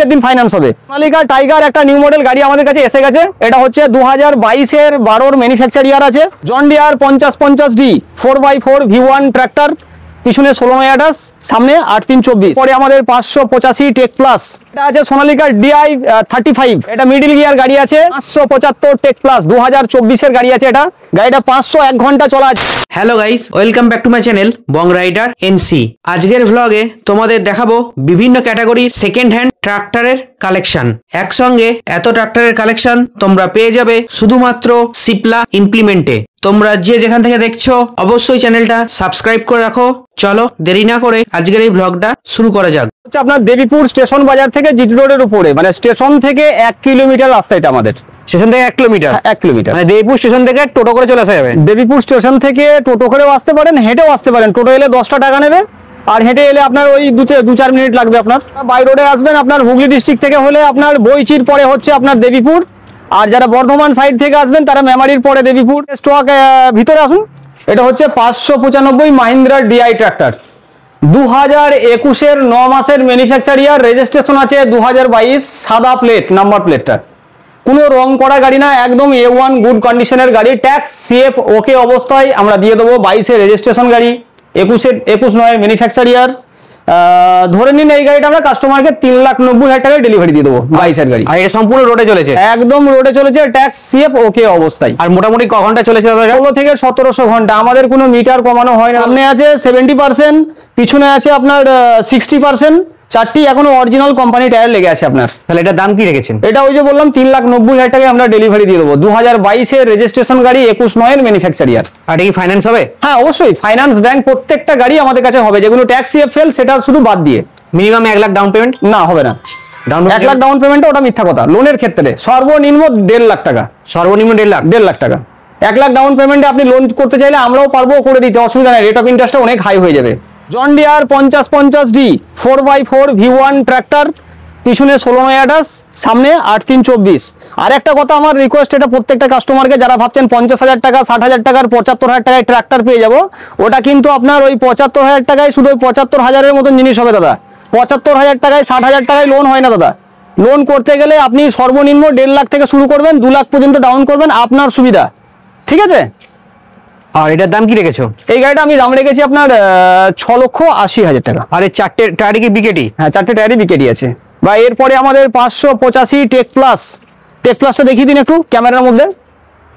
दिन फाइनान्स হবে। সোনালিকা টাইগার একটা নিউ মডেল গাড়ি আমাদের কাছে এসে গেছে। এটা হচ্ছে 2022 এর 12 এর ম্যানুফ্যাকচার ইয়ার আছে। John Deere 5050D 4x4 V1 tractor, পিছনে 1628, সামনে 8324। পরে আমাদের 585 টেক প্লাস। এটা আছে সোনালিকা DI 35, এটা মিডল গিয়ার গাড়ি আছে। 575 টেক প্লাস 2024 এর গাড়ি আছে। এটা গাড়িটা 501 ঘন্টা চলা আছে। Hello guys, welcome back to my channel Bong rider NC. আজকের ভ্লগে তোমাদের দেখাবো বিভিন্ন ক্যাটাগরির সেকেন্ড হ্যান্ড ট্রাক্টরের কালেকশন। একসঙ্গে এত ট্রাক্টরের কালেকশন তোমরা পেয়ে যাবে শুধুমাত্র সিপলা ইমপ্লিমেন্টে। তোমরা যে যেখান থেকে দেখছো অবশ্যই চ্যানেলটা সাবস্ক্রাইব করে রাখো। চলো দেরি না করে আজকের এই ভ্লগটা শুরু করা যাক। হচ্ছে আপনার দেবীপুর স্টেশন বাজার থেকে জিটি রোডের উপরে, মানে স্টেশন থেকে 1 কিলোমিটার রাস্তা। এটা আমাদের স্টেশন থেকে 1 কিলোমিটার। 1 কিলোমিটার মানে দেবীপুর স্টেশন থেকে টোটো করে চলে আসা যাবে। দেবীপুর স্টেশন থেকে টোটো করেও আসতে পারেন, হেঁটেও আসতে পারেন। টোটো এলে 10টা টাকা নেবে, আর হেঁটে এলে আপনার ওই 2-4 মিনিট লাগবে। আপনার বাই রোডে আসবেন, আপনার হুগলি ডিস্ট্রিক্ট থেকে হলে আপনার বইচির পরে হচ্ছে আপনার দেবীপুর, আর যারা বর্ধমান সাইড থেকে আসবেন তারা মেমারির পরে দেবীপুর। স্টক ভিতরে আসুন। এটা হচ্ছে 595 মাহিন্দ্রা ডিআই ট্রাক্টর, 2021 এর 9 মাসের ম্যানুফ্যাকচার ইয়ার, রেজিস্ট্রেশন আছে 2022, সাদা প্লেট, নাম্বার প্লেটটা কোনো রং করা গাড়ি না, একদম A1 গুড কন্ডিশনের গাড়ি। ট্যাক্স CF ওকে অবস্থায় আমরা দিয়ে দেবো। 22 এর রেজিস্ট্রেশন গাড়ি, 21 ম্যানুফ্যাকচার ইয়ার। ধরে নিন এই গাড়িটা আমরা কাস্টমারকে 3,90,000 টাকায় ডেলিভারি দিয়ে দেবো। 22 এর গাড়ি, আর এটা সম্পূর্ণ রোডে চলেছে, একদম রোডে চলেছে, ট্যাক্স CF ওকে অবস্থায়। আর মোটামুটি ক ঘন্টা চলেছে? 16 থেকে 1700 ঘন্টা। আমাদের কোনো মিটার কমানো হয় না। সামনে আছে 70%, পিছনে আছে আপনার 60%। চারটি এখনো অরিজিনাল কোম্পানি টায়ার লেগে আছে আপনার। তাহলে এটার দাম কি রেখেছেন? এটা ওই যে বললাম 3,90,000 টাকায় আমরা ডেলিভারি দিয়ে দেবো। 2022 এর রেজিস্ট্রেশন গাড়ি, 21 এর ম্যানুফ্যাকচার ইয়ার। আর এটা কি ফাইন্যান্স হবে? হ্যাঁ অবশ্যই, ফাইন্যান্স ব্যাংক প্রত্যেকটা গাড়ি আমাদের কাছে হবে, যেগুলো ট্যাক্স CF ফেল সেটা শুধু বাদ দিয়ে। Minimum 1 lakh down payment? না, হবে না। 1 লাখ ডাউন পেমেন্ট ওটা মিথ্যা কথা। লোনের ক্ষেত্রে সর্বনিম্ন 1.5 লাখ টাকা। সর্বনিম্ন 1.5 লাখ টাকা। 1 লাখ ডাউন পেমেন্টে আপনি লোন করতে চাইলে আমরাও পারবো করে দিতে, অসুবিধা নেই। রেট অফ ইন্টারেস্টটা অনেক হাই হয়ে যাবে। John Deere 5050D 4x4 V1 tractor, পিছনে 1628, সামনে 8324। আর একটা কথা আমার রিকোয়েস্ট, এটা প্রত্যেকটা কাস্টমারকে যারা ভাবছেন 50,000 টাকা 60,000 টাকার 75,000 টাকায় ট্রাক্টর পেয়ে যাবো, ওটা কিন্তু আপনার ওই 75,000 টাকায় শুধু ওই 75,000-এর মতন জিনিস হবে দাদা। 75,000 টাকায় 60,000 টাকায় লোন হয় না দাদা। লোন করতে গেলে আপনি সর্বনিম্ন 1.5 লাখ থেকে শুরু করবেন, 2 লাখ পর্যন্ত ডাউন করবেন, আপনার সুবিধা। ঠিক আছে? আর এটার দাম কি রেখেছো? এই গাড়িটা আমি দাম রেখেছি আপনার 6,80,000 টাকা। আর এই চারটে টায়ারই কি বিকেটি? হ্যাঁ, চারটে টায়ারই বিকেটি আছে। বা এরপরে আমাদের 585 টেক প্লাস। টেক প্লাসটা দেখিয়ে দিন একটু ক্যামেরার মধ্যে।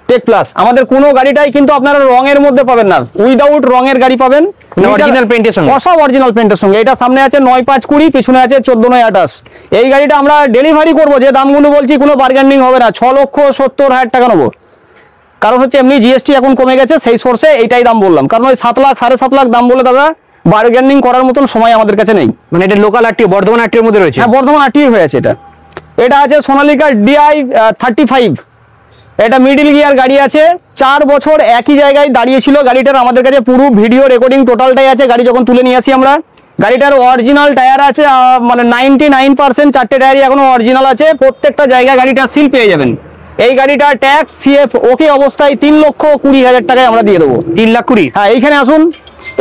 টেক প্লাস আমাদের কোনো গাড়িটাই কিন্তু আপনারা রঙের মধ্যে পাবেন না, উইদাউট রঙের গাড়ি পাবেন। অরিজিনাল পেইন্টের সঙ্গে, সব অরিজিনাল পেইন্টের সঙ্গে। এটা সামনে আছে 9520, পিছনে আছে 1428। এই গাড়িটা আমরা ডেলিভারি করব, যে দামগুলো বলছি কোনো বার্গেনিং হবে না। 6,70,000 টাকা নেবো। কারণ হচ্ছে এমনি GST এখন কমে গেছে, সেই সোর্সে এইটাই দাম বললাম। কারণ ওই 7 লাখ 7.5 লাখ দাম বলে দাদা বার্গেনিং করার মতন সময় আমাদের কাছে নেই। মানে এটা লোকাল আরটিও, বর্ধমান আরটিওর মধ্যে রয়েছে। হ্যাঁ, বর্ধমান আরটিও হয়ে আছে। এটা আছে সোনালিকা DI 35, এটা মিডল গিয়ার গাড়ি আছে। 4 বছর একই জায়গায় দাঁড়িয়েছিল গাড়িটার, আমাদের কাছে পুরো ভিডিও রেকর্ডিং টোটালটাই আছে। গাড়ি যখন তুলে নিয়ে আসি আমরা, গাড়িটার অরিজিনাল টায়ার আছে, মানে 99%। চারটে টায়ারই এখনো অরিজিনাল আছে। প্রত্যেকটা জায়গায় গাড়িটা সিল পেয়ে যাবেন। এই গাড়িটা ট্যাক্স CF ওকে অবস্থায় 3,20,000 টাকায় আমরা দিয়ে দেবো। 3,20,000? হ্যাঁ, এইখানে আসুন।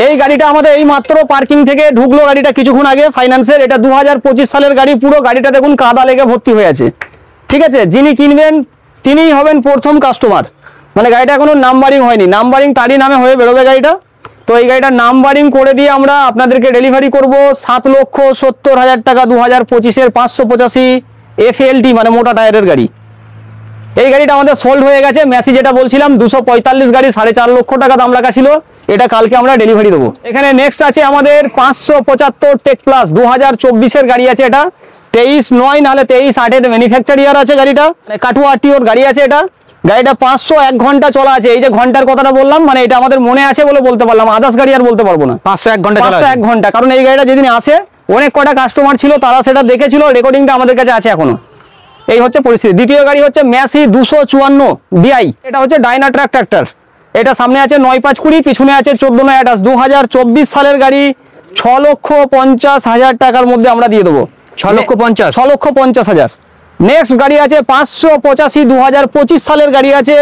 এই গাড়িটা আমাদের এই মাত্র পার্কিং থেকে ঢুকলো গাড়িটা কিছুক্ষণ আগে, ফাইন্যান্সের। এটা 2025 সালের গাড়ি। পুরো গাড়িটা দেখুন কাদা লেগে ভর্তি হয়ে আছে। ঠিক আছে? যিনি কিনবেন তিনিই হবেন প্রথম কাস্টমার। মানে গাড়িটা এখনো নাম্বারিং হয়নি, নাম্বারিং তারই নামে হয়ে বেরোবে গাড়িটা। তো এই গাড়িটা নাম্বারিং করে দিয়ে আমরা আপনাদেরকে ডেলিভারি করব 7,70,000 টাকা। 2025 এর 585 FLT, মানে মোটা টায়ারের গাড়ি। এই গাড়িটা আমাদের সোল্ড হয়ে গেছে। ম্যাসি যেটা বলছিলাম 245 গাড়ি 4.5 লক্ষ টাকা দাম রাখা ছিল, এটা কালকে আমরা ডেলিভারি দেবো। এখানে নেক্সট আছে আমাদের 575 টেক প্লাস, 2024 এর গাড়ি আছে। এটা 23/9 নাহলে 23/8 এর ম্যানুফ্যাকচার ইয়ার আছে গাড়িটা। কাটুয়া আরটিওর গাড়ি আছে এটা। গাড়িটা 501 ঘন্টা চলা আছে। এই যে ঘন্টার কথাটা বললাম, মানে এটা আমাদের মনে আছে বলে বলতে পারলাম, আদার্স গাড়ি আর বলতে পারবো না। 501 ঘন্টা চলা আছে। 501 ঘন্টা, কারণ এই গাড়িটা যেদিন আসে অনেক কটা কাস্টমার ছিল, তারা সেটা দেখেছিল, রেকর্ডিংটা আমাদের কাছে আছে এখনো। এই হচ্ছে পরিস্থিতি। দ্বিতীয় গাড়ি হচ্ছে ম্যাসি 254 DI, এটা হচ্ছে ডাইনা ট্রাক ট্রাক্টর। এটা সামনে আছে 9520, পিছনে আছে 1428। 2024 সালের গাড়ি। 6,50,000 টাকার মধ্যে আমরা দিয়ে দেবো। 6,50,000? 6,50,000। নেক্সট গাড়ি আছে 585, 2025 সালের গাড়ি আছে।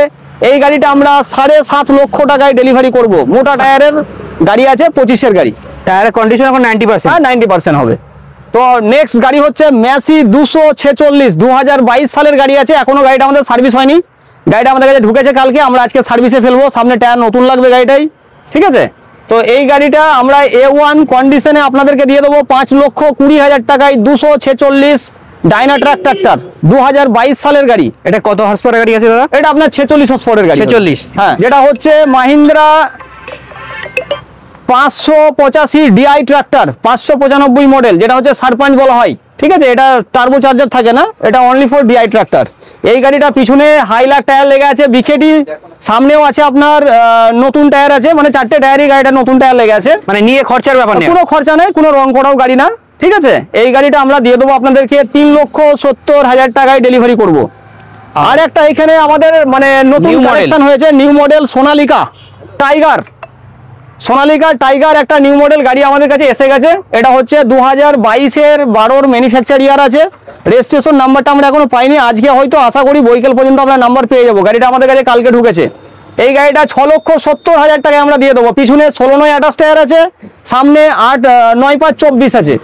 এই গাড়িটা আমরা 7.5 লক্ষ টাকায় ডেলিভারি করব। মোটা টায়ারের গাড়ি আছে, 25 এর গাড়ি। টায়ারের কন্ডিশন এখন 90%? হ্যাঁ, 90% হবে। তো নেক্সট গাড়ি হচ্ছে ম্যাসি 246 2022 সালের গাড়ি আছে, এখনো গাড়িটা আমাদের সার্ভিস হয়নি। গাড়িটা আমাদের কাছে ঢুকেছে কালকে, আমরা আজকে সার্ভিসে ফেলবো। সামনে টায়ার নতুন লাগবে গাড়িটাই, ঠিক আছে। তো এই গাড়িটা আমরা A1 কন্ডিশনে আপনাদেরকে দিয়ে দেবো 5,20,000 টাকায়। 246 ডাইনাট্রাক ট্রাক্টর 2022 সালের গাড়ি। এটা কত হর্স পাওয়ার গাড়ি আছে দাদা? এটা আপনার 46 হর্স পাওয়ারের গাড়ি। 46, হ্যাঁ। যেটা হচ্ছে মাহিন্দ্রা 585 ডিআই ট্রাক্টর 595 মডেল, যেটা হচ্ছে সারপাঞ্চ বলা হয়, ঠিক আছে। এটা টার্বো চার্জার থাকে না, এটা অনলি ফর ডিআই ট্রাক্টর। এই গাড়িটা পিছনে হাইলাক টায়ার লেগে আছে বিকেটি, সামনেও আছে আপনার নতুন টায়ার আছে, মানে 4টে টায়ারই গাড়িটা নতুন টায়ার লেগে আছে। মানে নিয়ে খরচার ব্যাপার নেই, কোনো খরচা নেই, কোনো রং করাও গাড়ি না, ঠিক আছে। এই গাড়িটা আমরা দিয়ে দেবো আপনাদেরকে 3,70,000 টাকায় ডেলিভারি করব। আর একটা এখানে আমাদের মানে নতুন কালেকশন হয়েছে, new model Sonalika tiger. Sonalika tiger একটা নিউ মডেল গাড়ি আমাদের কাছে এসে গেছে। এটা হচ্ছে 2022-এর 12 ম্যানুফ্যাকচার ইয়ার আছে। রেজিস্ট্রেশন নাম্বারটা আমরা এখনো পাইনি, আজকে হয়তো আশা করি বৈকাল পর্যন্ত আমরা নাম্বার পেয়ে যাবো। গাড়িটা আমাদের কাছে কালকে ঢুকেছে। এই গাড়িটা 6,70,000 টাকায় আমরা দিয়ে দেবো। পিছনে 16/9 টায়ার আছে, সামনে 8/9/5/24 আছে।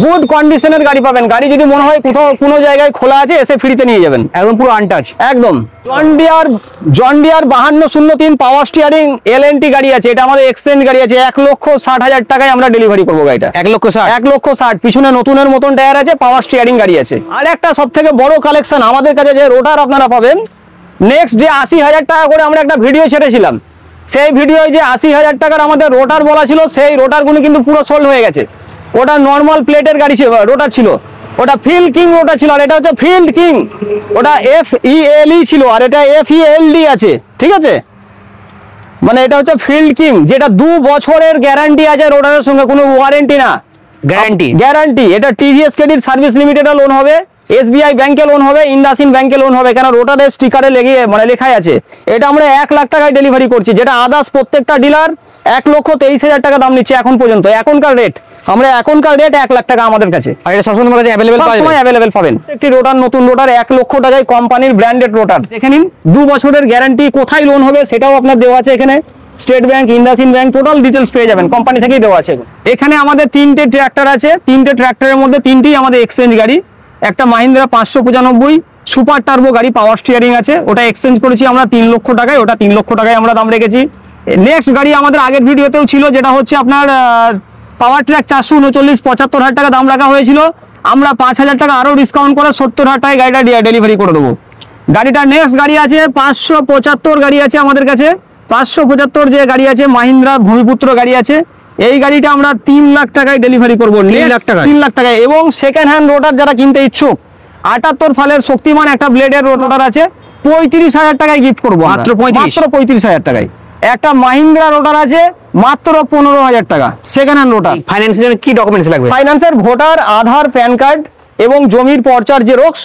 গুড কন্ডিশনের গাড়ি পাবেন। গাড়ি যদি মনে হয় কোথাও কোনো জায়গায় খোলা আছে, এসে ফ্রিতে নিয়ে যাবেন, একদম পুরো আনটাচ একদম। John Deere 5203 power steering LNT গাড়ি আছে, এটা আমাদের এক্সচেঞ্জ গাড়ি আছে। 1,60,000 টাকায় আমরা ডেলিভারি করবো গাড়িটা। 1,60,000 1,60,000 পিছনে নতুনের মতন টায়ার আছে, পাওয়ার স্টিয়ারিং গাড়ি আছে। আর একটা সব থেকে বড় কালেকশন আমাদের কাছে যে রোটার আপনারা পাবেন, নেক্সট যে 80,000 টাকা করে আমরা একটা ভিডিও ছেড়েছিলাম, সেই ভিডিওয় যে 80,000 টাকার আমাদের রোটার বলা ছিল, সেই রোটারগুলো কিন্তু পুরো সোল্ড হয়ে গেছে। ওটা নর্মাল প্লেটের গাড়ি ছিল, রোটার ছিল, ওটা ফিল্ড কিং রোটার ছিল, আর এটা হচ্ছে ফিল্ড কিং। ওটা FELE ছিল, আর এটা FELD আছে, ঠিক আছে। মানে এটা হচ্ছে ফিল্ড কিং, যেটা 2 বছরের গ্যারান্টি আছে রোটারের সঙ্গে, কোনো ওয়ারেন্টি না, গ্যারান্টি। এটা TVS ক্রেডিট সার্ভিস লিমিটেডে লোন হবে, SBI ব্যাংকে লোন হবে, ইন্দাসিন ব্যাংকে লোন হবে, কেন রোটারের স্টিকারে লেগে মানে লেখাই আছে। এটা আমরা 1 লাখ টাকায় ডেলিভারি করছি, যেটা আদার্স প্রত্যেকটা ডিলার 1,23,000 টাকা দাম নিচ্ছে এখন পর্যন্ত। এখনকার রেট 1 লাখ টাকা আমাদের কাছে। আর এটা সবসময় অ্যাভেলেবেল পাবেন। একটি রোটার, নতুন রোটার 1 লক্ষ টাকায়, কোম্পানির ব্র্যান্ডেড রোটার। দেখে নিন, 2 বছরের গ্যারান্টি। কোথায় লোন হবে সেটাও আপনার দেওয়া আছে এখানে। State bank, ইন্দাসিন bank, total details পেয়ে যাবেন, কোম্পানি থেকেই দেওয়া আছে। এখানে আমাদের 3টে ট্র্যাক্টর আছে, 3টে ট্র্যাক্টরের মধ্যে 3টিই আমাদের এক্সচেঞ্জ গাড়ি। একটা মাহিন্দ্রা 595 সুপার টার্বো গাড়ি, পাওয়ার স্টিয়ারিং আছে, ওটা এক্সচেঞ্জ করেছি আমরা 3 লক্ষ টাকায়। ওটা 3 লক্ষ টাকায় আমরা দাম রেখেছি। নেক্সট গাড়ি আমাদের আগের ভিডিওতেও ছিল, যেটা হচ্ছে আপনার পাওয়ার ট্র্যাক 439 75,000 টাকা দাম রাখা হয়েছিল। আমরা 5,000 টাকা আরও ডিসকাউন্ট করে 70,000 টাকায় গাড়িটা ডেলিভারি করে দেবো। গাড়িটা নেক্সট গাড়ি আছে 575 গাড়ি আছে আমাদের কাছে। 575 যে গাড়ি আছে, মাহিন্দ্রা ভূমিপুত্র গাড়ি আছে। এই গাড়িটা আমরা 3 লাখ টাকায় ডেলিভারি করবো। 3 লাখ টাকা, 3 লাখ টাকায়। এবং সেকেন্ড হ্যান্ড রোটার যারা কিনতে ইচ্ছুক, 78 ফালের শক্তিমান একটা ব্লেডের রোটার আছে, 35,000 টাকায় গিফট করবো। মাত্র 35,000 টাকায়। একটা মাহিন্দ্রা রোটার আছে মাত্র 15,000 টাকা, সেকেন্ড হ্যান্ড রোটার। ফাইন্যান্সের কি ডকুমেন্টস লাগবে? ফাইন্যান্সের ভোটার, আধার, প্যান কার্ড এবং জমির পর্চার জেরক্স